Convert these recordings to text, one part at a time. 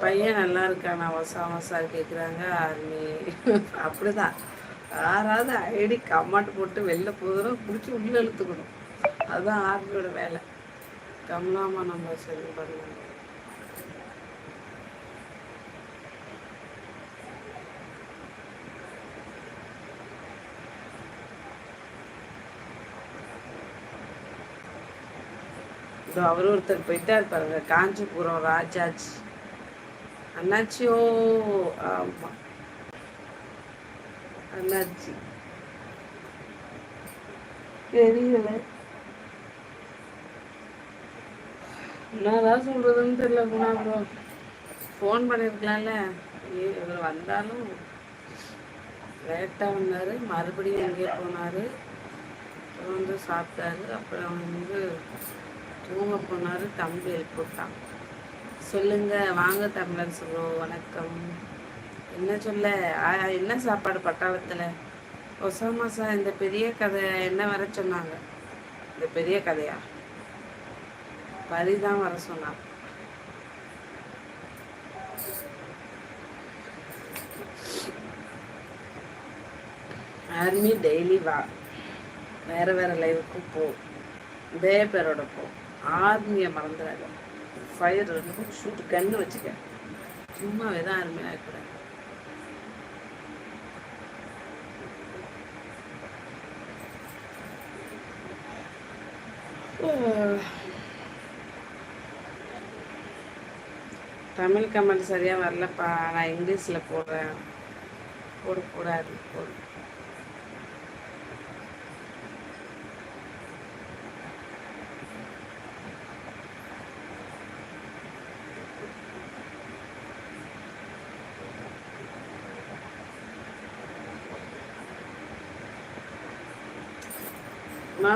பையன் நல்லா இருக்கானா வசா வசா கேட்குறாங்க ஆர்மி. அப்படிதான் யாராவது ஐடி கமெண்ட் போட்டு வெளில போதும் பிடிச்சி உள்ள இழுத்துக்கணும். அதுதான் ஆர்மியோட வேலை. கமலாமா நம்ம சரி பண்ணலாம். இதோ அவர் ஒருத்தர் போயிட்டார் பாருங்க, காஞ்சிபுரம் ராஜாஜ் அண்ணாச்சியோ. ஆமா அண்ணாச்சி தெரியல, என்னதான் சொல்றதுன்னு தெரியல. குணா ப்ரோ ஃபோன் பண்ணியிருக்கலாம்ல. இவர் வந்தாலும் லேட்டாக வந்தார், மறுபடியும் எங்கேயோ போனார், வந்து சாப்பிட்டாரு, அப்புறம் வந்து தூங்க போனார். தம்பி எழுப்பிவிட்டான். சொல்லுங்க வாங்க தமிழர் ப்ரோ, வணக்கம். என்ன சொல்ல, என்ன சாப்பாடு பட்டாளத்தில்? ஒசாமா சார் இந்த பெரிய கதை என்ன வர சொன்னாங்க? இந்த பெரிய கதையா? பரிதான் வர சொன்னாங்க. ஆர்மி டெய்லி வா, வேற வேற லைவுக்கு போ, இதே பேரோட போ. ஆர்மியை மறந்துடாத. ஃபயர் ஷூட் கன்று வச்சுக்க. சும்மாவே தான் ஆர்மி ஆகக்கூடாது. தமிழ் கமெண்ட் சரியாக வரலப்பா, நான் இங்கிலீஷில் போடுறேன். போடக்கூடாது போடு.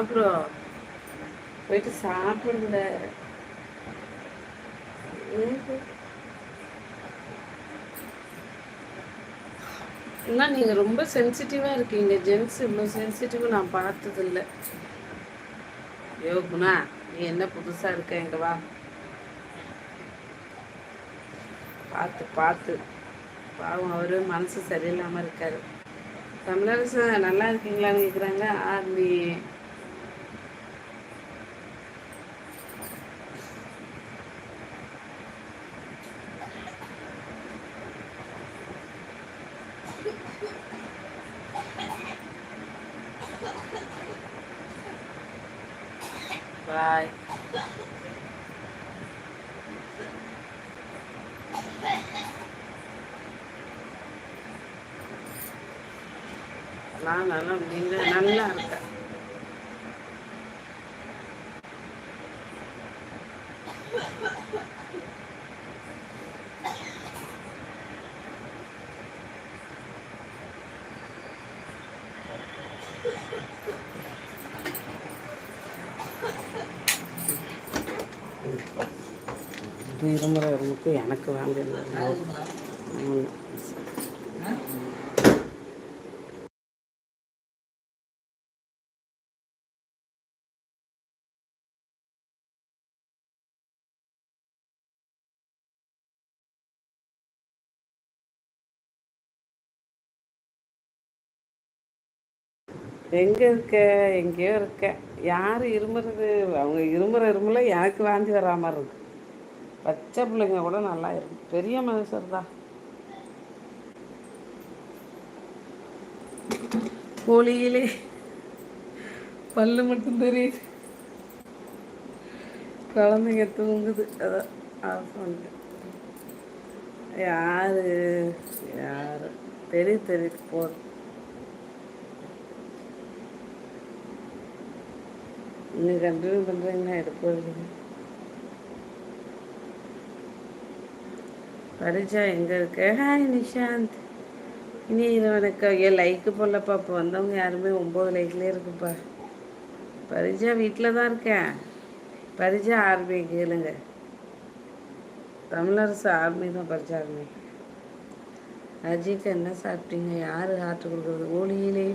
ப்ரோ போயிட்டு சாப்பிடுங்க. என்ன நீங்கள் ரொம்ப சென்சிட்டிவாக இருக்கீங்க ஜென்ஸ், இவ்வளோ சென்சிட்டிவாக நான் பார்த்ததில்ல. யோ குணா, நீ என்ன புதுசாக இருக்க, எங்க வா. பார்த்து பார்த்து பாவம், அவரு மனசு சரியில்லாமல் இருக்காரு. தமிழரசு நல்லா இருக்கீங்களான்னு கேட்குறாங்க. ஆர்மி பாய். நான் நல்லா, நீங்கள் நல்லா இருக்கேன். இருமுறை இருமுக்கு எனக்கு வாங்கியிருந்தேன். எங்கே இருக்க? எங்கேயோ இருக்க. யார் இருமுறது? அவங்க இருமுறை எனக்கு வாந்தி வரா மாதிரி இருக்கு. பச்சை பிள்ளைங்க கூட நல்லா இருக்கு, பெரிய மனுஷர் தான். கோழியிலே பல்லு மட்டும் தெரியுது, குழந்தைங்க தூங்குது, அதான் ஆஃப் பண்ணிட்டேன். யாரு யாரு தெரியுது போதும். இன்னும் கண்டினியூ பண்ணுறீங்கன்னா எடுப்பது. பரிஜா எங்கே இருக்க? ஹாய் நிஷாந்த், இனி இது எனக்கு ஏன் லைக்கு போடலப்பா. இப்போ வந்தவங்க யாருமே 9 லைக்லேயே இருக்குப்பா. பரிஜா வீட்டில் தான் இருக்கேன். பரிஜா ஆர்மி கேளுங்க. தமிழரசு ஆர்மி தான், பரிஜா ஆர்மி. அஜித் என்ன சாப்பிட்டீங்க? யார் ஹார்ட் கொடுக்குறது? ஓலியிலே